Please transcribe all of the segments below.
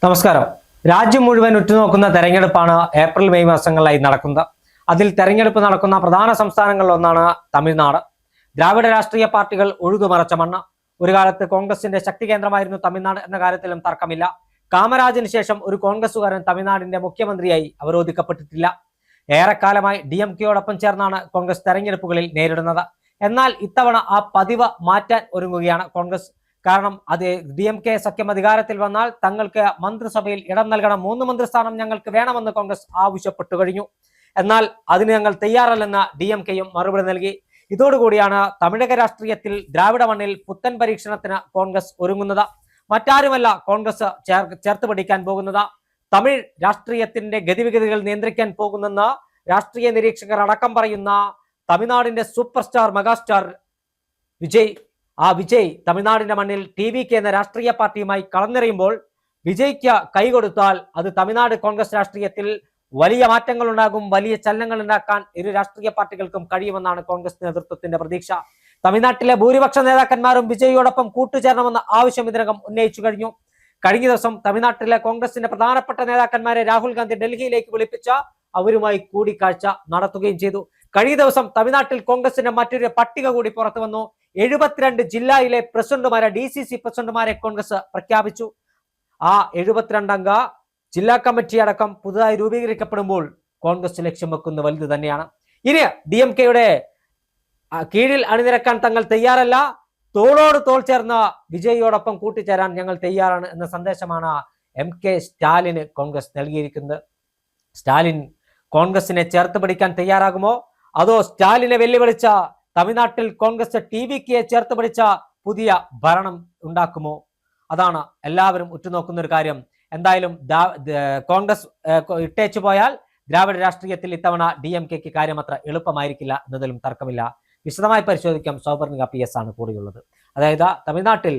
നമസ്കാരം. രാജ്യം മുഴുവൻ ഉറ്റുനോക്കുന്ന തെരഞ്ഞെടുപ്പാണ് ഏപ്രിൽ മെയ് മാസങ്ങളിലായി നടക്കുന്നത്. അതിൽ തെരഞ്ഞെടുപ്പ് നടക്കുന്ന പ്രധാന സംസ്ഥാനങ്ങളിലൊന്നാണ് തമിഴ്നാട്. ദ്രാവിഡ രാഷ്ട്രീയ പാർട്ടികൾ ഒഴുകുമറച്ച മണ്ണ്. ഒരു കാലത്ത് കോൺഗ്രസിന്റെ ശക്തി കേന്ദ്രമായിരുന്നു തമിഴ്നാട് എന്ന കാര്യത്തിലും തർക്കമില്ല. കാമരാജിന് ശേഷം ഒരു കോൺഗ്രസുകാരൻ തമിഴ്നാടിന്റെ മുഖ്യമന്ത്രിയായി അവരോധിക്കപ്പെട്ടിട്ടില്ല. ഏറെക്കാലമായി DMK-യോടൊപ്പം ചേർന്നാണ് കോൺഗ്രസ് തെരഞ്ഞെടുപ്പുകളിൽ നേരിടുന്നത്. എന്നാൽ ഇത്തവണ ആ പതിവ് മാറ്റാൻ ഒരുങ്ങുകയാണ് കോൺഗ്രസ്. കാരണം അത് DMK സഖ്യം അധികാരത്തിൽ വന്നാൽ തങ്ങൾക്ക് മന്ത്രിസഭയിൽ ഇടം നൽകണം, 3 മന്ത്രിസ്ഥാനം ഞങ്ങൾക്ക് വേണമെന്ന് കോൺഗ്രസ് ആവശ്യപ്പെട്ടു കഴിഞ്ഞു. എന്നാൽ അതിന് ഞങ്ങൾ തയ്യാറല്ലെന്ന് DMK-യും മറുപടി നൽകി. ഇതോടുകൂടിയാണ് തമിഴക രാഷ്ട്രീയത്തിൽ ദ്രാവിഡ മണ്ണിൽ പുത്തൻ പരീക്ഷണത്തിന് കോൺഗ്രസ് ഒരുങ്ങുന്നത്. മറ്റാരുമല്ല കോൺഗ്രസ് ചേർത്ത് പിടിക്കാൻ പോകുന്നത്. തമിഴ് രാഷ്ട്രീയത്തിന്റെ ഗതിവിഗതികൾ നിയന്ത്രിക്കാൻ പോകുന്നെന്ന് രാഷ്ട്രീയ നിരീക്ഷകർ അടക്കം പറയുന്ന തമിഴ്നാടിന്റെ സൂപ്പർ സ്റ്റാർ മെഗാസ്റ്റാർ വിജയ്. ആ വിജയ് തമിഴ്നാടിന്റെ മണ്ണിൽ TVK എന്ന രാഷ്ട്രീയ പാർട്ടിയുമായി കളന്നെറിയുമ്പോൾ വിജയ്ക്ക് കൈകൊടുത്താൽ അത് തമിഴ്നാട് കോൺഗ്രസ് രാഷ്ട്രീയത്തിൽ വലിയ മാറ്റങ്ങൾ ഉണ്ടാകും, വലിയ ചലനങ്ങൾ ഉണ്ടാക്കാൻ ഇരു രാഷ്ട്രീയ പാർട്ടികൾക്കും കഴിയുമെന്നാണ് കോൺഗ്രസ് നേതൃത്വത്തിന്റെ പ്രതീക്ഷ. തമിഴ്നാട്ടിലെ ഭൂരിപക്ഷ നേതാക്കന്മാരും വിജയോടൊപ്പം കൂട്ടുചേരണമെന്ന ആവശ്യം ഇതിനകം ഉന്നയിച്ചു കഴിഞ്ഞു. കഴിഞ്ഞ ദിവസം തമിഴ്നാട്ടിലെ കോൺഗ്രസിന്റെ പ്രധാനപ്പെട്ട നേതാക്കന്മാരെ രാഹുൽ ഗാന്ധി ഡൽഹിയിലേക്ക് വിളിപ്പിച്ച അവരുമായി കൂടിക്കാഴ്ച നടത്തുകയും ചെയ്തു. കഴിഞ്ഞ ദിവസം തമിഴ്നാട്ടിൽ കോൺഗ്രസിന്റെ മറ്റൊരു പട്ടിക കൂടി പുറത്തു വന്നു. 72 ജില്ലയിലെ പ്രസിഡന്റുമാരെ, DCC പ്രസിഡന്റുമാരെ കോൺഗ്രസ് പ്രഖ്യാപിച്ചു. ആ 72 അംഗ ജില്ലാ കമ്മിറ്റി അടക്കം പുതുതായി രൂപീകരിക്കപ്പെടുമ്പോൾ കോൺഗ്രസ് ലക്ഷ്യം വെക്കുന്ന വലുത് തന്നെയാണ്. ഇനി DMK-യുടെ കീഴിൽ അണിനിരക്കാൻ തങ്ങൾ തയ്യാറല്ല, തോളോട് തോൾ ചേർന്ന് വിജയോടൊപ്പം കൂട്ടിച്ചേരാൻ ഞങ്ങൾ തയ്യാറാണ് എന്ന സന്ദേശമാണ് MK സ്റ്റാലിന് കോൺഗ്രസ് നൽകിയിരിക്കുന്നത്. സ്റ്റാലിൻ കോൺഗ്രസിനെ ചേർത്ത് പിടിക്കാൻ തയ്യാറാകുമോ, അതോ സ്റ്റാലിനെ വെല്ലുവിളിച്ച തമിഴ്നാട്ടിൽ കോൺഗ്രസ് TVK-യെ ചേർത്ത് പിടിച്ച പുതിയ ഭരണം ഉണ്ടാക്കുമോ? അതാണ് എല്ലാവരും ഉറ്റുനോക്കുന്ന ഒരു കാര്യം. എന്തായാലും കോൺഗ്രസ് ഇട്ടേച്ചു പോയാൽ ദ്രാവിഡ രാഷ്ട്രീയത്തിൽ ഇത്തവണ DMK-ക്ക് കാര്യം അത്ര എളുപ്പമായിരിക്കില്ല എന്നതിലും തർക്കമില്ല. വിശദമായി പരിശോധിക്കാം. സൗപർണിക PS ആണ് കൂടിയുള്ളത്. അതായത് തമിഴ്നാട്ടിൽ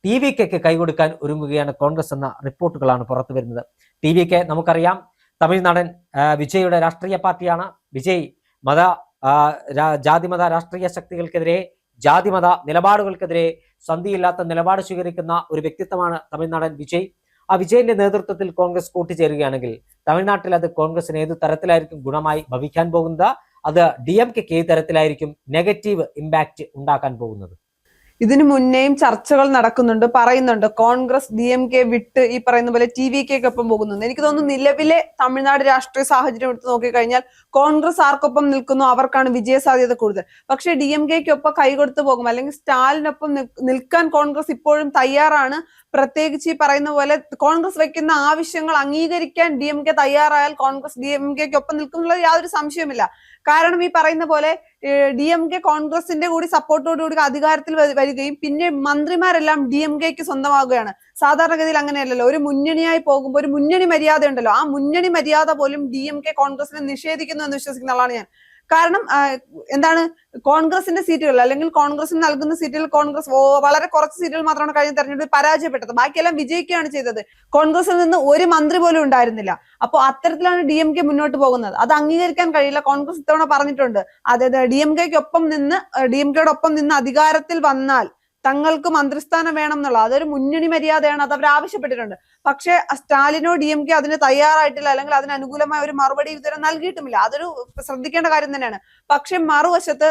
TVK-ക്ക് കൈകൊടുക്കാൻ ഒരുങ്ങുകയാണ് കോൺഗ്രസ് എന്ന റിപ്പോർട്ടുകളാണ് പുറത്തു വരുന്നത്. TVK നമുക്കറിയാം തമിഴ്നാടൻ വിജയുടെ രാഷ്ട്രീയ പാർട്ടിയാണ്. വിജയ് ജാതിമത രാഷ്ട്രീയ ശക്തികൾക്കെതിരെ, ജാതിമത നിലപാടുകൾക്കെതിരെ സന്ധിയില്ലാത്ത നിലപാട് സ്വീകരിക്കുന്ന ഒരു വ്യക്തിത്വമാണ് തമിഴ്നാടൻ വിജയ്. ആ വിജയിന്റെ നേതൃത്വത്തിൽ കോൺഗ്രസ് കൂട്ടിച്ചേരുകയാണെങ്കിൽ തമിഴ്നാട്ടിൽ അത് കോൺഗ്രസിന് ഏത് തരത്തിലായിരിക്കും ഗുണമായി ഭവിക്കാൻ പോകുന്നത്, അത് DMK-ക്ക് ഏത് തരത്തിലായിരിക്കും നെഗറ്റീവ് ഇമ്പാക്റ്റ് ഉണ്ടാക്കാൻ പോകുന്നത്? ഇതിനു മുന്നേയും ചർച്ചകൾ നടക്കുന്നുണ്ട്, പറയുന്നുണ്ട് കോൺഗ്രസ് DMK വിട്ട് ഈ പറയുന്ന പോലെ TVK-ക്കൊപ്പം പോകുന്നുണ്ട്. എനിക്ക് തോന്നുന്നു നിലവിലെ തമിഴ്നാട് രാഷ്ട്രീയ സാഹചര്യം എടുത്ത് നോക്കിക്കഴിഞ്ഞാൽ കോൺഗ്രസ് ആർക്കൊപ്പം നിൽക്കുന്നു അവർക്കാണ് വിജയ സാധ്യത കൂടുതൽ. പക്ഷേ DMK-ക്കൊപ്പം കൈകൊടുത്തു പോകും, അല്ലെങ്കിൽ സ്റ്റാലിനൊപ്പം നിൽക്കാൻ കോൺഗ്രസ് ഇപ്പോഴും തയ്യാറാണ്. പ്രത്യേകിച്ച് ഈ പറയുന്ന പോലെ കോൺഗ്രസ് വയ്ക്കുന്ന ആവശ്യങ്ങൾ അംഗീകരിക്കാൻ DMK തയ്യാറായാൽ കോൺഗ്രസ് DMK-ക്കൊപ്പം നിൽക്കും എന്നുള്ളത് യാതൊരു സംശയവുമില്ല. കാരണം ഈ പറയുന്ന പോലെ DMK കോൺഗ്രസിന്റെ കൂടി സപ്പോർട്ടോടുകൂടി അധികാരത്തിൽ വരികയും പിന്നെ മന്ത്രിമാരെല്ലാം DMK-ക്ക് സ്വന്തമാവുകയാണ്. സാധാരണഗതിയിൽ അങ്ങനെയല്ലല്ലോ. ഒരു മുന്നണിയായി പോകുമ്പോൾ ഒരു മുന്നണി മര്യാദ ഉണ്ടല്ലോ, ആ മുന്നണി മര്യാദ പോലും DMK കോൺഗ്രസിനെ നിഷേധിക്കുന്നു എന്ന് വിശ്വസിക്കുന്ന ആളാണ് ഞാൻ. കാരണം എന്താണ്, കോൺഗ്രസിന്റെ സീറ്റുകൾ അല്ലെങ്കിൽ കോൺഗ്രസിന് നൽകുന്ന സീറ്റുകൾ കോൺഗ്രസ് വളരെ കുറച്ച് സീറ്റുകൾ മാത്രമാണ് കഴിഞ്ഞ തെരഞ്ഞെടുപ്പിൽ പരാജയപ്പെട്ടത്. ബാക്കിയെല്ലാം വിജയിക്കുകയാണ് ചെയ്തത്. കോൺഗ്രസിൽ നിന്ന് ഒരു മന്ത്രി പോലും ഉണ്ടായിരുന്നില്ല. അപ്പോൾ അത്തരത്തിലാണ് DMK മുന്നോട്ട് പോകുന്നത്. അത് അംഗീകരിക്കാൻ കഴിയില്ല. കോൺഗ്രസ് ഇത്തവണ പറഞ്ഞിട്ടുണ്ട്, അതായത് DMK-യോടൊപ്പം നിന്ന് അധികാരത്തിൽ വന്നാൽ തങ്ങൾക്ക് മന്ത്രിസ്ഥാനം വേണം എന്നുള്ള അതൊരു മുന്നണി മര്യാദയാണ്, അത് അവർ ആവശ്യപ്പെട്ടിട്ടുണ്ട്. പക്ഷെ സ്റ്റാലിനോ DMK അതിന് തയ്യാറായിട്ടില്ല, അല്ലെങ്കിൽ അതിന് അനുകൂലമായ ഒരു മറുപടി ഇതുവരെ നൽകിയിട്ടുമില്ല. അതൊരു ശ്രദ്ധിക്കേണ്ട കാര്യം തന്നെയാണ്. പക്ഷെ മറുവശത്ത്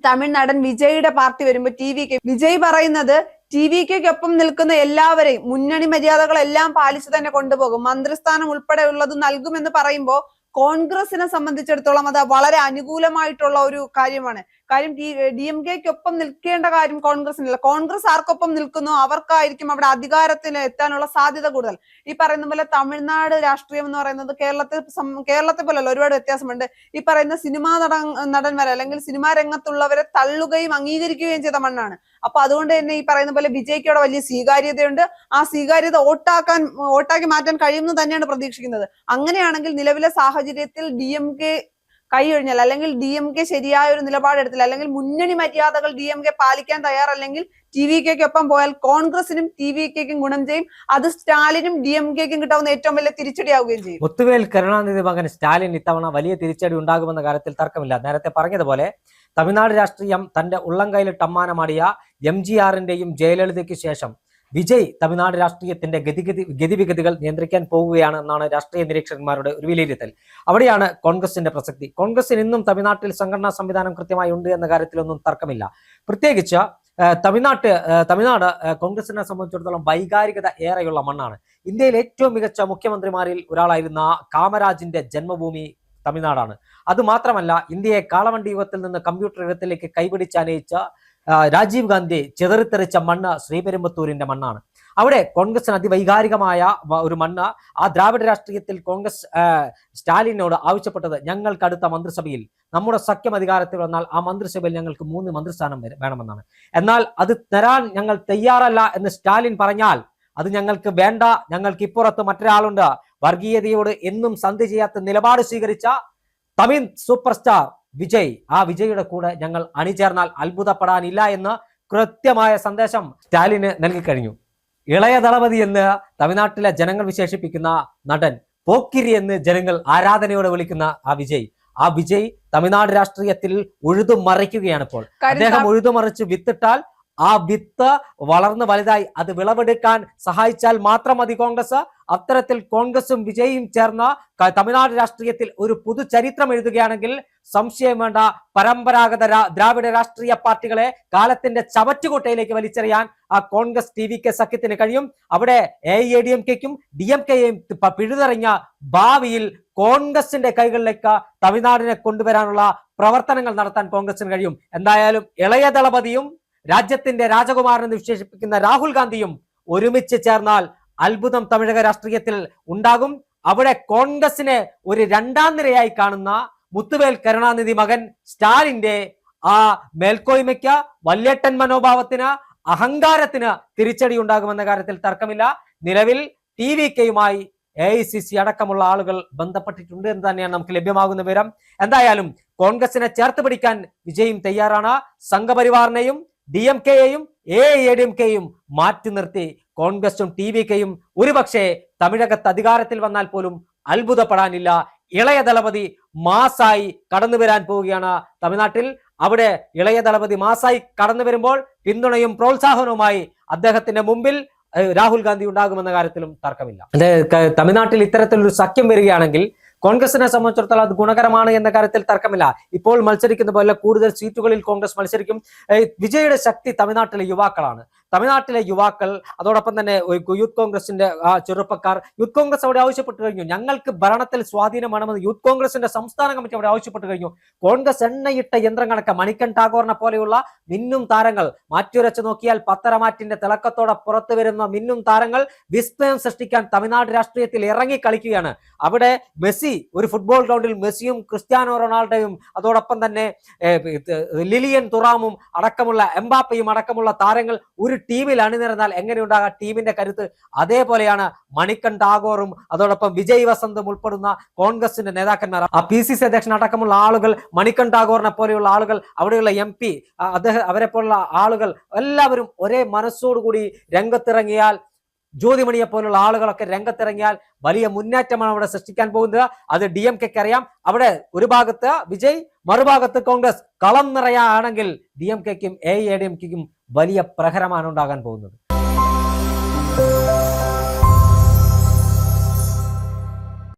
തമിഴ്നാടൻ വിജയുടെ പാർട്ടി വരുമ്പോൾ TVK, വിജയ് പറയുന്നത് TVK-ക്കൊപ്പം നിൽക്കുന്ന എല്ലാവരെയും മുന്നണി മര്യാദകളെല്ലാം പാലിച്ചു തന്നെ കൊണ്ടുപോകും, മന്ത്രിസ്ഥാനം ഉൾപ്പെടെ ഉള്ളത് നൽകുമെന്ന് പറയുമ്പോൾ കോൺഗ്രസിനെ സംബന്ധിച്ചിടത്തോളം അത് വളരെ അനുകൂലമായിട്ടുള്ള ഒരു കാര്യമാണ്. കാര്യം DMK-ക്കൊപ്പം നിൽക്കേണ്ട കാര്യം കോൺഗ്രസിനല്ല. കോൺഗ്രസ് ആർക്കൊപ്പം നിൽക്കുന്നു അവർക്കായിരിക്കും അവിടെ അധികാരത്തിൽ എത്താനുള്ള സാധ്യത കൂടുതൽ. ഈ പറയുന്ന പോലെ തമിഴ്നാട് രാഷ്ട്രീയം എന്ന് പറയുന്നത് കേരളത്തെ പോലല്ല, ഒരുപാട് വ്യത്യാസമുണ്ട്. ഈ പറയുന്ന സിനിമാ നടന്മാരെ അല്ലെങ്കിൽ സിനിമാ രംഗത്തുള്ളവരെ തള്ളുകയും അംഗീകരിക്കുകയും ചെയ്ത മണ്ണാണ്. അപ്പൊ അതുകൊണ്ട് തന്നെ ഈ പറയുന്ന പോലെ വിജയ്ക്ക് അവിടെ വലിയ സ്വീകാര്യതയുണ്ട്. ആ സ്വീകാര്യത വോട്ടാക്കി മാറ്റാൻ കഴിയുമെന്ന് തന്നെയാണ് പ്രതീക്ഷിക്കുന്നത്. അങ്ങനെയാണെങ്കിൽ നിലവിലെ സാഹചര്യത്തിൽ DMK കൈയൊഴിഞ്ഞാൽ, അല്ലെങ്കിൽ DMK ശരിയായ ഒരു നിലപാടെടുത്തില്ല, അല്ലെങ്കിൽ മുന്നണി മര്യാദകൾ DMK പാലിക്കാൻ തയ്യാറല്ലെങ്കിൽ TVK-ക്കൊപ്പം പോയാൽ കോൺഗ്രസിനും TVK-ക്കും ഗുണം ചെയ്യും. അത് സ്റ്റാലിനും DMK-ക്കും കിട്ടാവുന്ന ഏറ്റവും വലിയ തിരിച്ചടിയാവുകയും ചെയ്യും. മുത്തുവേൽ കരുണാനിധി മകൻ സ്റ്റാലിൻ ഇത്തവണ വലിയ തിരിച്ചടി ഉണ്ടാകുമെന്ന കാര്യത്തിൽ തർക്കമില്ല. നേരത്തെ പറഞ്ഞതുപോലെ തമിഴ്നാട് രാഷ്ട്രീയം തന്റെ ഉള്ളം കയ്യിലിട്ട് അമ്മാനമാടിയ MGR-ന്റെയും ജയലളിതയ്ക്ക് ശേഷം വിജയ് തമിഴ്നാട് രാഷ്ട്രീയത്തിന്റെ ഗതിവിഗതികൾ നിയന്ത്രിക്കാൻ പോവുകയാണ് എന്നാണ് രാഷ്ട്രീയ നിരീക്ഷകന്മാരുടെ ഒരു വിലയിരുത്തൽ. അവിടെയാണ് കോൺഗ്രസിന്റെ പ്രസക്തി. കോൺഗ്രസിന് ഇന്നും തമിഴ്നാട്ടിൽ സംഘടനാ സംവിധാനം കൃത്യമായി ഉണ്ട് എന്ന കാര്യത്തിലൊന്നും തർക്കമില്ല. പ്രത്യേകിച്ച് തമിഴ്നാട് കോൺഗ്രസിനെ സംബന്ധിച്ചിടത്തോളം വൈകാരികത ഏറെയുള്ള മണ്ണാണ്. ഇന്ത്യയിലെ ഏറ്റവും മികച്ച മുഖ്യമന്ത്രിമാരിൽ ഒരാളായിരുന്ന കാമരാജിന്റെ ജന്മഭൂമി തമിഴ്നാടാണ്. അതുമാത്രമല്ല, ഇന്ത്യയെ കാളവണ്ടി യുഗത്തിൽ നിന്ന് കമ്പ്യൂട്ടർ യുഗത്തിലേക്ക് കൈപിടിച്ചനയിച്ച രാജീവ് ഗാന്ധി ചിതറിത്തെറിച്ച മണ്ണ് ശ്രീപെരുമ്പത്തൂരിന്റെ മണ്ണാണ്. അവിടെ കോൺഗ്രസിന് അതിവൈകാരികമായ ഒരു മണ്ണ്. ആ ദ്രാവിഡ രാഷ്ട്രീയത്തിൽ കോൺഗ്രസ് സ്റ്റാലിനോട് ആവശ്യപ്പെട്ടത്, ഞങ്ങൾക്ക് അടുത്ത മന്ത്രിസഭയിൽ നമ്മുടെ സഖ്യം അധികാരത്തിൽ വന്നാൽ ആ മന്ത്രിസഭയിൽ ഞങ്ങൾക്ക് 3 മന്ത്രിസ്ഥാനം വേണമെന്നാണ്. എന്നാൽ അത് തരാൻ ഞങ്ങൾ തയ്യാറല്ല എന്ന് സ്റ്റാലിൻ പറഞ്ഞാൽ അത് ഞങ്ങൾക്ക് വേണ്ട, ഞങ്ങൾക്ക് ഇപ്പുറത്ത് മറ്റൊരാളുണ്ട്. വർഗീയതയോട് എന്നും സന്ധി ചെയ്യാത്ത നിലപാട് സ്വീകരിച്ച തമിഴ് സൂപ്പർ സ്റ്റാർ വിജയ്, ആ വിജയുടെ കൂടെ ഞങ്ങൾ അണിചേർന്നാൽ അത്ഭുതപ്പെടാനില്ല എന്ന് കൃത്യമായ സന്ദേശം സ്റ്റാലിന് നൽകിക്കഴിഞ്ഞു. ഇളയ ദളപതി എന്ന് തമിഴ്നാട്ടിലെ ജനങ്ങൾ വിശേഷിപ്പിക്കുന്ന നടൻ, പോക്കിരി എന്ന് ജനങ്ങൾ ആരാധനയോടെ വിളിക്കുന്ന ആ വിജയ് തമിഴ്നാട് രാഷ്ട്രീയത്തിൽ ഉഴുതുമറിക്കുകയാണ്. ഇപ്പോൾ അദ്ദേഹം ഉഴുതുമറിച്ച് വിത്തിട്ടാൽ ആ വിത്ത് വളർന്ന് വലുതായി അത് വിളവെടുക്കാൻ സഹായിച്ചാൽ മാത്രം മതി കോൺഗ്രസ്. അത്തരത്തിൽ കോൺഗ്രസും വിജയും ചേർന്ന തമിഴ്നാട് രാഷ്ട്രീയത്തിൽ ഒരു പുതുചരിത്രം എഴുതുകയാണെങ്കിൽ സംശയം വേണ്ട, പരമ്പരാഗത ദ്രാവിഡ രാഷ്ട്രീയ പാർട്ടികളെ കാലത്തിന്റെ ചവറ്റുകൊട്ടയിലേക്ക് വലിച്ചെറിയാൻ ആ കോൺഗ്രസ് TVK സഖ്യത്തിന് കഴിയും. അവിടെ AIADMKയ്ക്കും DMKയും പിഴുതെറിഞ്ഞ ഭാവിയിൽ കോൺഗ്രസിന്റെ കൈകളിലേക്ക് തമിഴ്നാടിനെ കൊണ്ടുവരാനുള്ള പ്രവർത്തനങ്ങൾ നടത്താൻ കോൺഗ്രസിന് കഴിയും. എന്തായാലും ഇളയ ദളപതിയും രാജ്യത്തിന്റെ രാജകുമാരൻ എന്ന് വിശേഷിപ്പിക്കുന്ന രാഹുൽ ഗാന്ധിയും ഒരുമിച്ച് ചേർന്നാൽ അത്ഭുതം തമിഴക രാഷ്ട്രീയത്തിൽ ഉണ്ടാകും. അവിടെ കോൺഗ്രസിനെ ഒരു 2ാം നിരയായി കാണുന്ന മുത്തുവേൽ കരുണാനിധി മകൻ സ്റ്റാലിന്റെ ആ മേൽക്കോയ്മയ്ക്ക്, വല്യേട്ടൻ മനോഭാവത്തിന്, അഹങ്കാരത്തിന് തിരിച്ചടി ഉണ്ടാകുമെന്ന കാര്യത്തിൽ തർക്കമില്ല. നിലവിൽ TVKയുമായി AICC അടക്കമുള്ള ആളുകൾ ബന്ധപ്പെട്ടിട്ടുണ്ട് എന്ന് തന്നെയാണ് നമുക്ക് ലഭ്യമാകുന്ന വിവരം. എന്തായാലും കോൺഗ്രസിനെ ചേർത്ത് പിടിക്കാൻ വിജയും തയ്യാറാണ്. സംഘപരിവാറിനെയും DMKയെയും AIADMKയും മാറ്റി നിർത്തി കോൺഗ്രസും TVKയും ഒരുപക്ഷെ തമിഴകത്ത് അധികാരത്തിൽ വന്നാൽ പോലും അത്ഭുതപ്പെടാനില്ല. ഇളയ ദളപതി മാസായി കടന്നു വരാൻ പോവുകയാണ് തമിഴ്നാട്ടിൽ. അവിടെ ഇളയ ദളപതി മാസായി കടന്നു വരുമ്പോൾ പിന്തുണയും പ്രോത്സാഹനവുമായി അദ്ദേഹത്തിന്റെ മുമ്പിൽ രാഹുൽ ഗാന്ധി ഉണ്ടാകുമെന്ന കാര്യത്തിലും തർക്കമില്ല. തമിഴ്നാട്ടിൽ ഇത്തരത്തിലൊരു സഖ്യം വരികയാണെങ്കിൽ കോൺഗ്രസിനെ സംബന്ധിച്ചിടത്തോളം അത് ഗുണകരമാണ് എന്ന കാര്യത്തിൽ തർക്കമില്ല. ഇപ്പോൾ മത്സരിക്കുന്ന പോലെ കൂടുതൽ സീറ്റുകളിൽ കോൺഗ്രസ് മത്സരിക്കും. വിജയുടെ ശക്തി തമിഴ്നാട്ടിലെ യുവാക്കളാണ്. തമിഴ്നാട്ടിലെ യുവാക്കൾ, അതോടൊപ്പം തന്നെ യൂത്ത് കോൺഗ്രസിന്റെ ചെറുപ്പക്കാർ, യൂത്ത് കോൺഗ്രസ് അവിടെ ആവശ്യപ്പെട്ടു കഴിഞ്ഞു. ഞങ്ങൾക്ക് ഭരണത്തിൽ സ്വാധീനം വേണമെന്ന് യൂത്ത് കോൺഗ്രസിന്റെ സംസ്ഥാന കമ്മിറ്റി അവിടെ ആവശ്യപ്പെട്ടു കഴിഞ്ഞു. കോൺഗ്രസ് എണ്ണയിട്ട യന്ത്രം കണക്ക് മണിക്കൻ ടാഗോറിനെ പോലെയുള്ള മിന്നും താരങ്ങൾ, മാറ്റുരച്ചു നോക്കിയാൽ പത്തരമാറ്റിന്റെ തിളക്കത്തോടെ പുറത്തു വരുന്ന മിന്നും താരങ്ങൾ വിസ്മയം സൃഷ്ടിക്കാൻ തമിഴ്നാട് രാഷ്ട്രീയത്തിൽ ഇറങ്ങി കളിക്കുകയാണ്. അവിടെ മെസ്സി, ഒരു ഫുട്ബോൾ ഗ്രൗണ്ടിൽ മെസ്സിയും ക്രിസ്ത്യാനോ റൊണാൾഡോയും അതോടൊപ്പം തന്നെ ലിലിയൻ തുറാമും അടക്കമുള്ള എംബാപ്പയും അടക്കമുള്ള താരങ്ങൾ ഒരു ടീമിൽ അണിനിരന്നാൽ എങ്ങനെയുണ്ടാകാം ടീമിന്റെ കരുത്ത്? അതേപോലെയാണ് മണിക്കൻ ടാഗോറും അതോടൊപ്പം വിജയ് വസന്തും ഉൾപ്പെടുന്ന കോൺഗ്രസിന്റെ നേതാക്കന്മാർ, ആ PCC അധ്യക്ഷൻ അടക്കമുള്ള ആളുകൾ, മണിക്കൻ ടാഗോറിനെ പോലെയുള്ള ആളുകൾ, അവിടെയുള്ള MP, അവരെ പോലുള്ള ആളുകൾ എല്ലാവരും ഒരേ മനസ്സോടുകൂടി രംഗത്തിറങ്ങിയാൽ, ജ്യോതിമണിയെ പോലുള്ള ആളുകളൊക്കെ രംഗത്തിറങ്ങിയാൽ വലിയ മുന്നേറ്റമാണ് അവിടെ സൃഷ്ടിക്കാൻ പോകുന്നത്. അത് DMKക്ക് അറിയാം. അവിടെ ഒരു ഭാഗത്ത് വിജയ്, മറുഭാഗത്ത് കോൺഗ്രസ് കളം നിറയാണെങ്കിൽ DMKക്കും AIADMKക്കും വലിയ പ്രഹരമാണ് ഉണ്ടാകാൻ പോകുന്നത്.